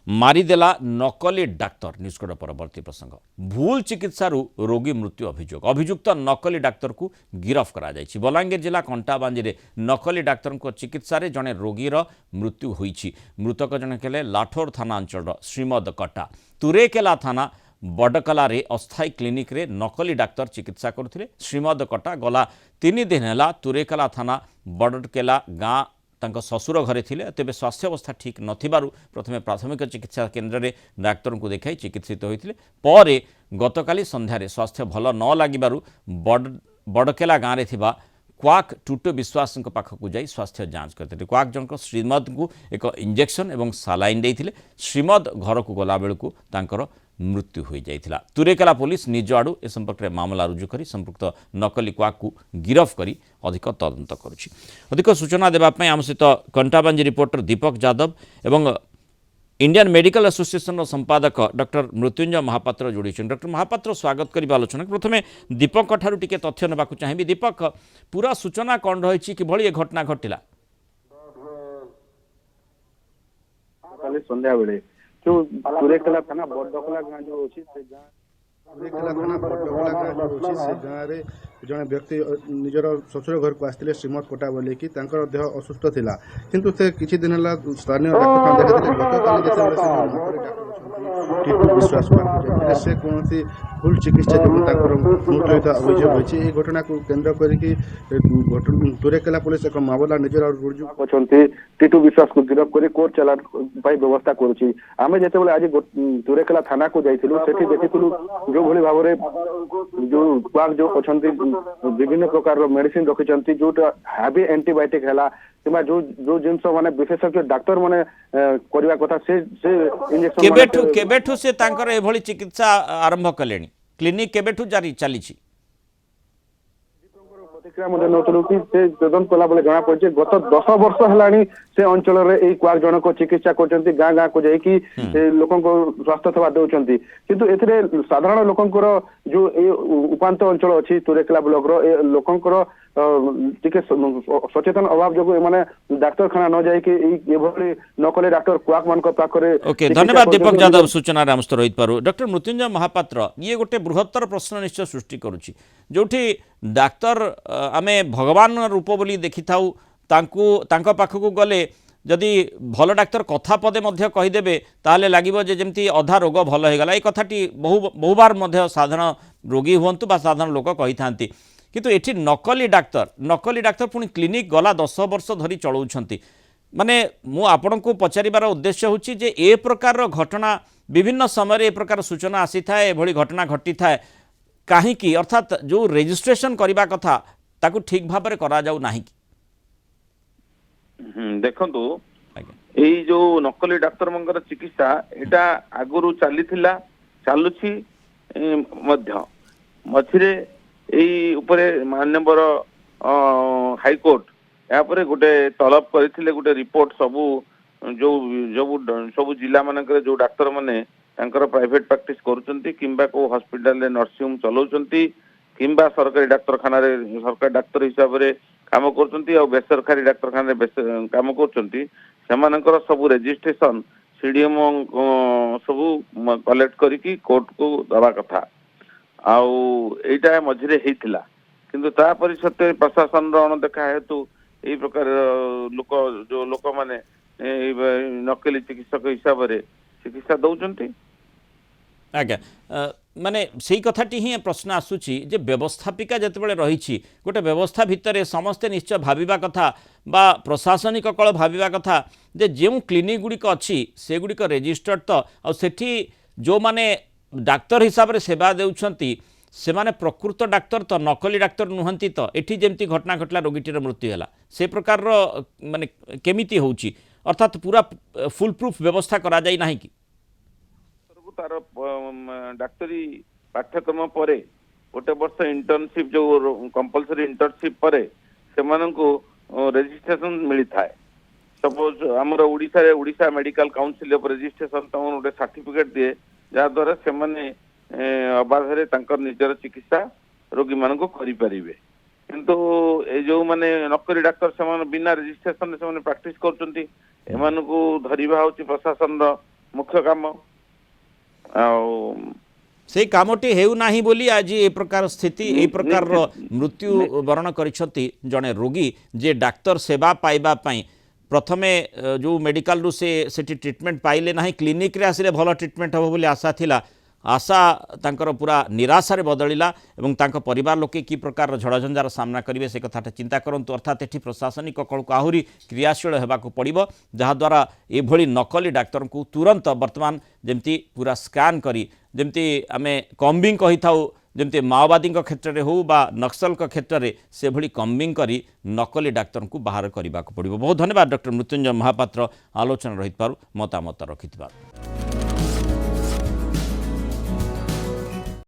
मारिदेला नकली डाक्तर निष्कट परवर्ती प्रसंग भूल चिकित्सारू रोगी मृत्यु अभियोग अभियुक्त नकली डाक्तर को गिरफ करा जायछि। बलांगीर जिला कंटाबांजी रे नकली डाक्तर को चिकित्सा रे जने रोगीर मृत्यु होईछि। मृतक जने केले लाठोर थाना अंचल श्रीमद कटा तुरेकेला थाना बडकला रे अस्थायी क्लिनिक रे नकली डाक्तर चिकित्सा करथिले। श्रीमद कटा गला 3 दिन हैला तुरेकेला थाना बडकेला गाँ तांको ससुर घरे थिले। तेबे स्वास्थ्य अवस्था ठीक नथिबारु प्रथमे प्राथमिक चिकित्सा केन्द्र रे डाक्तर को देखाई चिकित्सित होइथिले। परे गतकाली संध्यारे स्वास्थ्य भल न लागिबारु बडकेला गाँ रे थिबा क्वाक टुटो विश्वास पाखक जाई स्वास्थ्य जांच करते। क्वाक जनक श्रीमद को एक इंजेक्शन एवं सालाइन देइथिले। श्रीमद घर को गला बेलू तांकर मृत्यु हो जाइथिला। तुरेकेला पुलिस निज आड़ू ए संपर्क में मामला रुजु करी संपृक्त नकली क्वाक को गिरफ करी अधिक तदंत करुछि। अधिक सूचना देवाई आम सहित कंटाबांजी रिपोर्टर दीपक यादव एवं इंडियन मेडिकल एसोसिएशन संपादक डॉक्टर मृत्युंजय महापात्र जोड़ी। डॉक्टर महापात्र स्वागत करी आलोचना। प्रथमे दीपक ठारू टिके तथ्य नेबा चाहिए। दीपक पूरा सूचना कौन रही कि भली घटना घटिला? संध्या बेले जो तुरेकेला थाना बडकला गाँ जो अछि से गाँ तुरेकेला थाना बडकला गाँ जो अछि से गाँ रे जने व्यक्ति निजर ससुर घर को आस्थिले श्रीमद कोटा बोले कि तांकर देह असुस्थ थिला किंतु से किछि दिन हला स्थानीय डाक्टर देखिले गतकाली जेतेबेले से नकली डाक्टर टीपू विश्वास पाखरे से कोनसी भूल चिकित्सा जो तांकर मृत्यु अभियोग होछि। ए घटना को केंद्र करिकि तुरेकेला पुलिस एक मामला निजर रुजु अछंती। टीटू विश्वास को गिरफ करी कोर्ट चलान पाई व्यवस्था करूछि। आमे जेतेबेले आज तुरेकेला थाना को जाइथिलु सेठी देखिथिलु जो भली भाबरे जो क्वाक जो अछंती विभिन्न प्रकार मेडिसिन रखिछंती जोटा हैवी एंटीबायोटिक हैला किमा जो जो जिंस माने विशेषज्ञ डाक्टर माने करबा कथा से इंजेक्शन केबेठु से तांकर ए भली चिकित्सा आरंभ कलेनी क्लिनिक केबेठु जारी चलीछि। प्रतिक्रिया मध्य नौतलु कि से तदन कला बोले जना पड़े गत 10 वर्ष हेलानी से अंचल रे ए क्वाक जनक चिकित्सा करचंती गाँ गाँ को जाई कि लोकन को स्वास्थ्य सेवा देउचंती किंतु एथिरे साधारण लोकन को जो ए उपांत अंचल अछि तुरेकेला ब्लॉक रो ए लोकन को टिके सचेतन अभाव जो माने डाक्टर खाना न जाई कि ए भली नकली डाक्टर क्वाक मान को पाखरे। ओके धन्यवाद दीपक यादव सूचना रामस्त रहित पारु। डॉक्टर मृत्युंजय महापात्र ये गोटे बृहत्तर प्रश्न निश्चय सृष्टि करुछि जोठी डाक्तर आमे भगवान रूप बोली देखि थाउ तांको पाखकू गले जदि भल डाक्तर कथा पदे मध्य कहीदेवे ताले लागिबो जे जेमती अधा रोग भल हो गला। ए कथाटी बहुबार मध्य साधारण रोगी हुंतु बा साधारण लोक कही थांती किंतु एठी नकली डाक्तर पुणी क्लिनिक गला 10 वर्ष धरी चलाउछंती। माने मु आपण को पचारिबार उद्देश्य होची जे ए प्रकार घटना विभिन्न समय ए प्रकार सूचना आसी थाए एभली घटना घटी थाए काहीकि अर्थात जो रजिस्ट्रेशन करबा कथा ताकू ठीक भाव में करा जाऊ नाही कि देखंतु एई जो नकली डाक्तर मंगर चिकित्सा एटा आगुरु चलीथिला चालुछि मध्य मझिरे एई उपरे माननीय हाईकोर्ट यापरे गोटे तलब करथिले गोटे रिपोर्ट सबु जो सबु जिला मानकर जो डाक्तर माने तांकर प्राइवेट प्रैक्टिस करूचंती किंबा को हॉस्पिटल रे नर्सिंग होम चलाउचंती किंबा सरकारी डाक्तरखाना रे सरकारी डाक्तर हिसाब रे काम करचंती और बेसरकारी डाक्तरखाना रे काम करचंती सेमानकर सबु रजिस्ट्रेशन सीडीएम सबु कलेक्ट करिकि कोर्ट को दबा कथा आउ एटा मझिरे हेतिला किंतु ता परिसते प्रशासन रो अणदेखा हेतु एई प्रकार लोक माने नकली चिकित्सक हिसाब रे चिकित्सा दौचंती। आज्ञा माने सेही कथाटी ही प्रश्न आसुची जे व्यवस्थापिका जेतेबेले रहिछि गोटे व्यवस्था भितर समस्ते निश्चय भाविबा कथा बा प्रशासनिक कल भाविबा कथा जे जेउ क्लिनिक गुड़िक अच्छी से गुड़िक रेजिस्टर्ड तो आ सेठी जो माने डाक्तर हिसाब से सेवा देउछंती से माने प्रकृत डाक्तर तो नकली डाक्तर नुहंती तो एठी जेमती घटना घटला रोगीटीर मृत्यु हैला से प्रकार माने केमिति होउची अर्थात पूरा फुल प्रूफ व्यवस्था करा जाई नाही कि तार डाक्तरी पाठ्यक्रम परे गोटे वर्ष इंटर्नशिप जो कंपलसरी इंटर्नशिप परे से रजिस्ट्रेशन मिली थाए। सपोज आमर Odisha medical council of registration गोटे सर्टिफिकेट दिए जहाँ द्वारा से अबाधे निजर चिकित्सा रोगी मान करें किंतु ए जो माने नकली डाक्तर से बिना रजिस्ट्रेशन से प्राक्टिस कर धरवा हूँ प्रशासन मुख्य काम से कामटी हेउ नाही बोली आज ए प्रकार स्थिति ए प्रकार मृत्यु वरण करिसंती जने रोगी जे डाक्टर सेवा पाइबा पई प्रथमे जो मेडिकल रु से ट्रीटमेंट पाइले नाही क्लिनिक रे आसिले भल ट्रीटमेंट हो बोली आशा थिला आशा तांकर पूरा निराशारे बदलिला एवं तांकर परिवार लोके की प्रकार झड़झंझार सामना करेंगे से कथा चिंता करंतु अर्थात एठी प्रशासनिक कल को आहुरी क्रियाशील होबाक पड़िबो जहाद्वारा एभली नकली डाक्तर को तुरंत वर्तमान जमती पूरा स्कैन करी जमती आमे कम्बिंग कही थाउ जमती माओवादी क्षेत्र में हो बा नक्सल क्षेत्र में से भली कम्बिंग करी नकली डाक्तर को बाहर करने को पड़िबो। बहुत धन्यवाद डॉक्टर मृत्युंजय महापात्र आलोचना रही मतामत रखिथिबार।